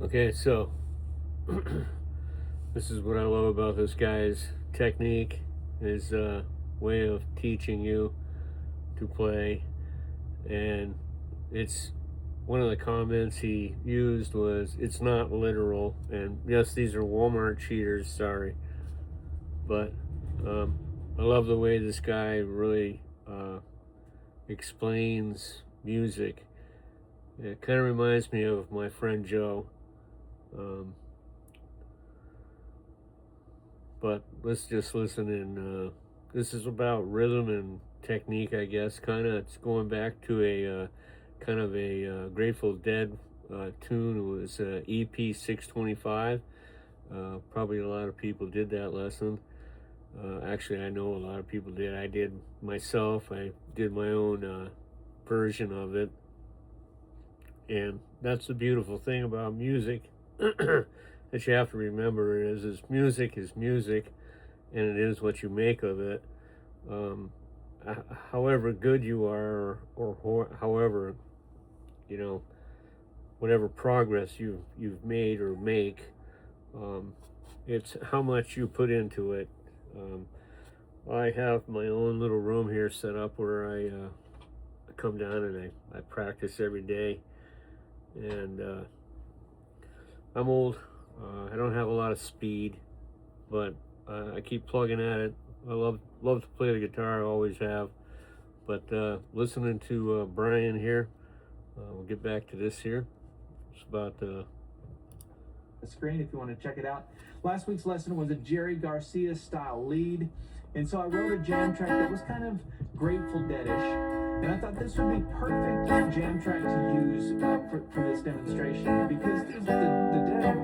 Okay, so this is what I love about this guy's technique, his way of teaching you to play. And it's one of the comments he used was, "It's not literal." And yes, these are Walmart cheaters, sorry, but I love the way this guy really explains music. It kind of reminds me of my friend Joe. But let's just listen. And this is about rhythm and technique, I guess. It's going back to a kind of a Grateful Dead tune. It was EP 625. Probably a lot of people did that lesson. Actually, I know a lot of people did. I did myself. I did my own version of it. And that's the beautiful thing about music that you have to remember is music, and it is what you make of it. However good you are, or however, whatever progress you've made or make, it's how much you put into it. I have my own little room here set up where I come down and I practice every day. And I'm old. I don't have a lot of speed, but I keep plugging at it. I love to play the guitar. I always have. But listening to Brian here, we'll get back to this here. It's about the screen if you want to check it out. Last week's lesson was a Jerry Garcia style lead, and so I wrote a jam track that was kind of Grateful Dead-ish. And I thought this would be perfect jam track to use for this demonstration, because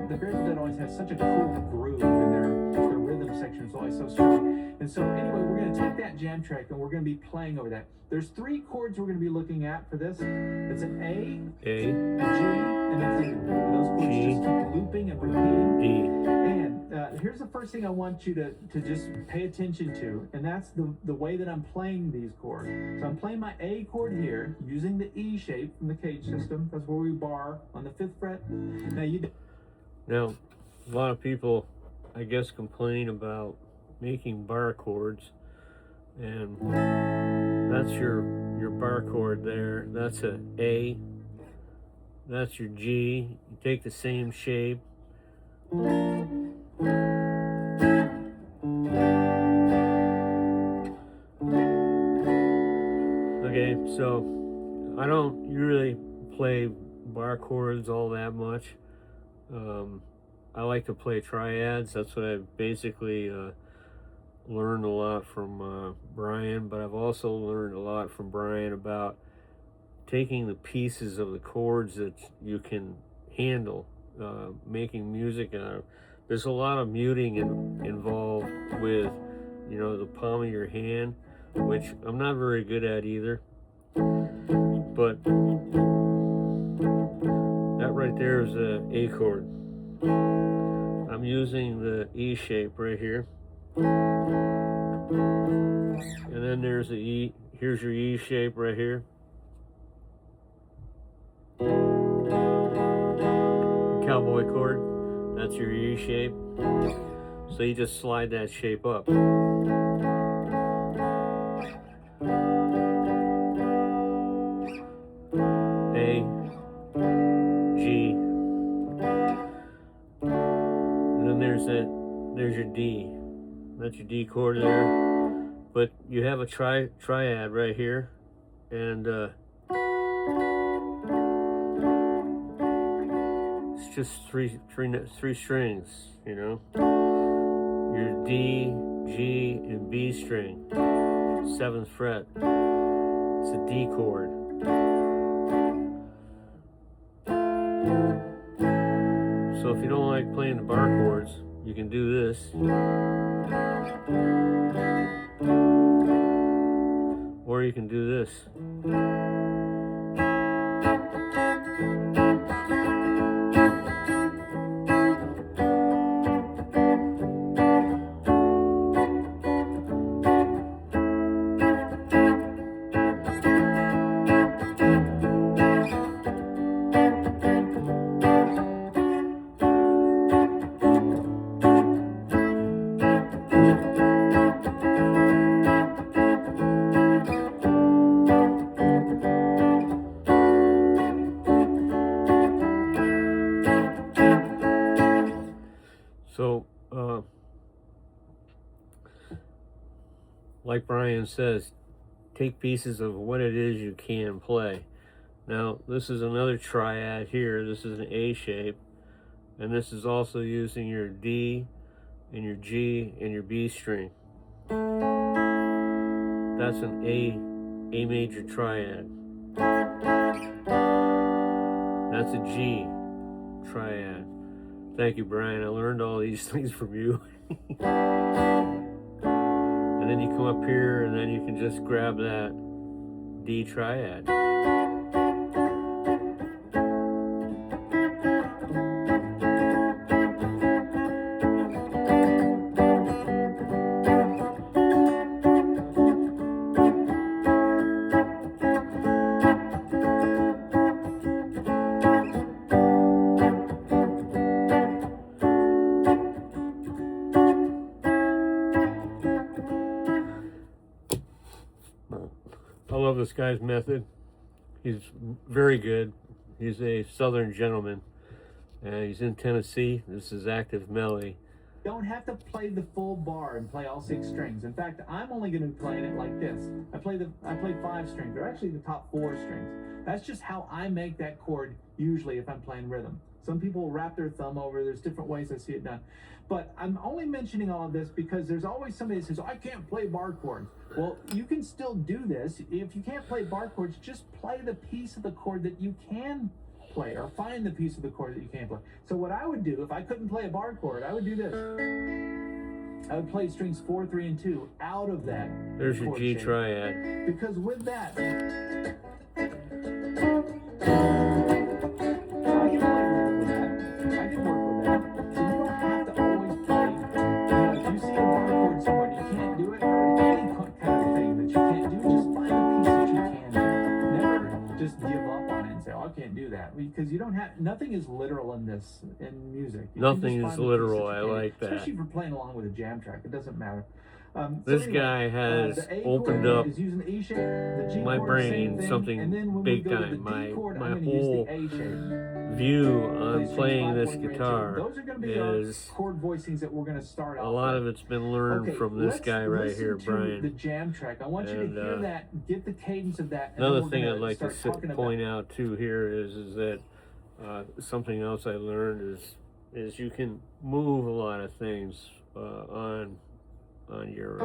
the Grateful Dead always has such a cool groove, and their rhythm section is always so strong. And so anyway, we're going to take that jam track and we're going to be playing over that. There's 3 chords we're going to be looking at for this. It's an A, a G, and a D. And those chords just keep looping and repeating. D. And here's the first thing I want you to just pay attention to, and that's the way that I'm playing these chords. So I'm playing my A chord here using the E shape from the Cage system. That's where we bar on the 5th fret. Now, a lot of people, I guess, complain about making bar chords, and that's your bar chord there. That's a A. That's your G. You take the same shape. Okay, so I don't usually play bar chords all that much. I like to play triads. That's what I basically learned a lot from Brian, but I've also learned a lot from Brian about taking the pieces of the chords that you can handle, making music out of. There's a lot of muting involved with, the palm of your hand, which I'm not very good at either. But that right there is a A chord. I'm using the E shape right here. And then there's the E. Here's your E shape right here. The cowboy chord. That's your E shape. So you just slide that shape up. A, G, and then there's your D. That's your D chord there. But you have a triad right here, and it's just three strings, Your D, G, and B string, 7th fret. It's a D chord. So if you don't like playing the bar chords, you can do this. Or you can do this. like Brian says, take pieces of what it is you can play. Now, this is another triad here. This is an A shape, and this is also using your D and your G and your B string. That's an A major triad. That's a G triad. Thank you, Brian. I learned all these things from you. And then you come up here, and then you can just grab that D triad. I love this guy's method. He's very good. He's a Southern gentleman. He's in Tennessee. This is active melody. Don't have to play the full bar and play all 6 strings. In fact, I'm only going to be playing it like this. I play 5 strings, or actually the top 4 strings. That's just how I make that chord usually if I'm playing rhythm. Some people wrap their thumb over. There's different ways I see it done. But I'm only mentioning all of this because there's always somebody that says, I can't play bar chords. Well, you can still do this. If you can't play bar chords, just play the piece of the chord that you can play, or find the piece of the chord that you can't play. So what I would do if I couldn't play a bar chord, I would do this. I would play strings 4, 3, and 2 out of that. There's your G triad. Because with that, because you don't have, nothing is literal in this, in music. Nothing is literal. I like that. Especially if you're playing along with a jam track, it doesn't matter. This guy has opened up my brain something big time. My whole view on playing this guitar is chord voicings that we're going to start a lot of it's been learned from this guy right here, Brian. The jam track. I want you to hear that, get the cadence of that. Another thing I'd like to point out too here is that something else I learned is you can move a lot of things on your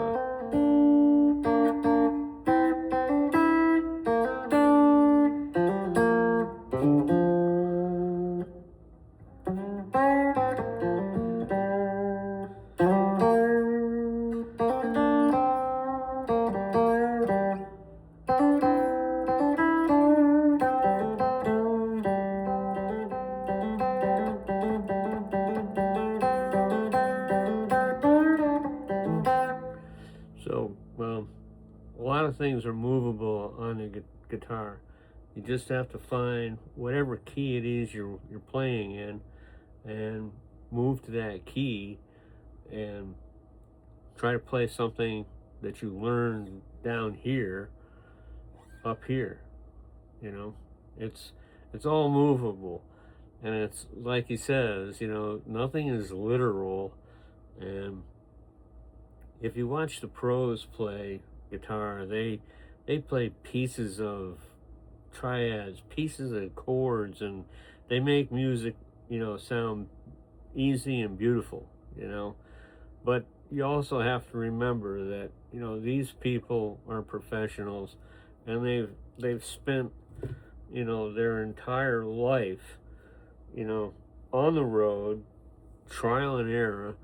a lot of things are movable on the guitar. You just have to find whatever key it is you're playing in and move to that key and try to play something that you learned down here up here. You know, it's all movable, and it's like he says, you know, nothing is literal. And if you watch the pros play guitar, they play pieces of triads, pieces of chords, and they make music, you know, sound easy and beautiful, you know. But you also have to remember that, you know, these people are professionals, and they've spent, you know, their entire life, you know, on the road, trial and error,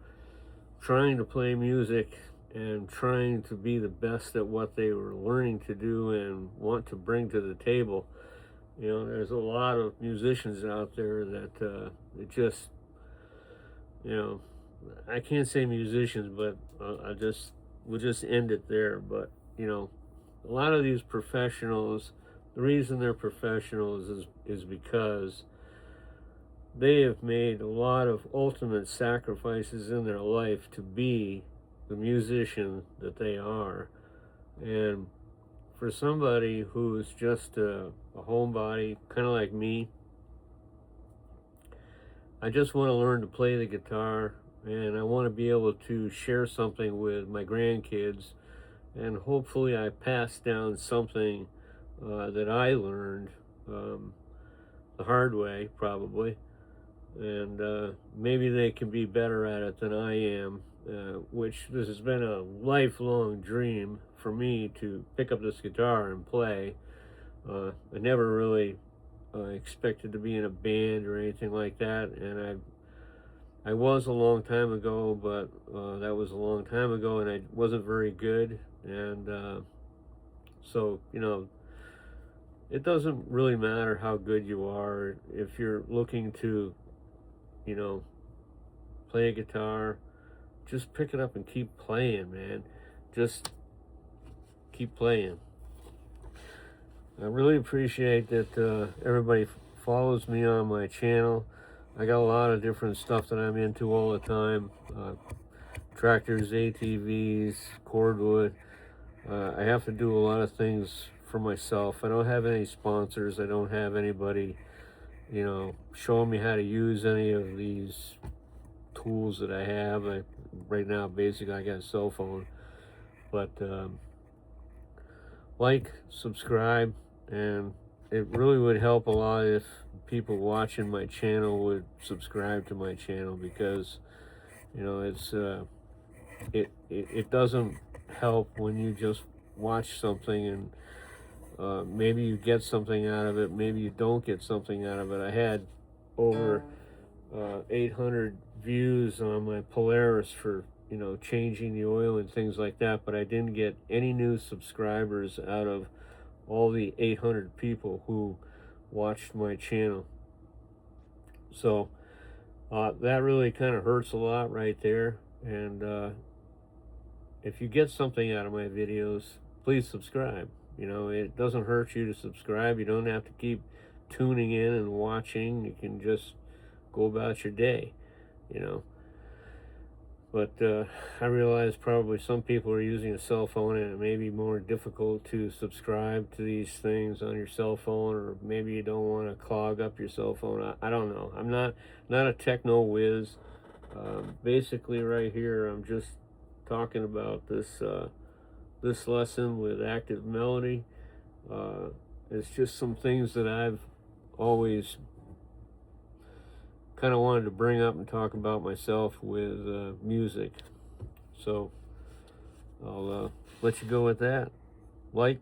trying to play music and trying to be the best at what they were learning to do and want to bring to the table. You know, there's a lot of musicians out there that it just, you know, I can't say musicians, but we'll just end it there. But, you know, a lot of these professionals, the reason they're professionals is because they have made a lot of ultimate sacrifices in their life to be the musician that they are. And for somebody who's just a homebody, kind of like me, I just want to learn to play the guitar, and I want to be able to share something with my grandkids and hopefully I pass down something that I learned the hard way, probably, and maybe they can be better at it than I am, which this has been a lifelong dream for me to pick up this guitar and play. I never really expected to be in a band or anything like that, and I was a long time ago, but that was a long time ago, and I wasn't very good, and so, you know, it doesn't really matter how good you are if you're looking to, you know, play a guitar. Just pick it up and keep playing, man. Just keep playing. I really appreciate that everybody follows me on my channel. I got a lot of different stuff that I'm into all the time. Tractors, ATVs, cordwood. I have to do a lot of things for myself. I don't have any sponsors. I don't have anybody, you know, showing me how to use any of these tools that I have. Right now, basically, I got a cell phone. But like, subscribe, and it really would help a lot if people watching my channel would subscribe to my channel, because, you know, it's it doesn't help when you just watch something and maybe you get something out of it, maybe you don't get something out of it. I had over 800 views on my Polaris for, you know, changing the oil and things like that, but I didn't get any new subscribers out of all the 800 people who watched my channel. So that really kind of hurts a lot right there. And if you get something out of my videos, please subscribe. You know, it doesn't hurt you to subscribe. You don't have to keep tuning in and watching. You can just go about your day, you know. But I realize probably some people are using a cell phone, and it may be more difficult to subscribe to these things on your cell phone, or maybe you don't want to clog up your cell phone. I don't know. I'm not a techno whiz. Basically, right here, I'm just talking about this this lesson with active melody. It's just some things that I've always kind of wanted to bring up and talk about myself with music. So I'll let you go with that. Like,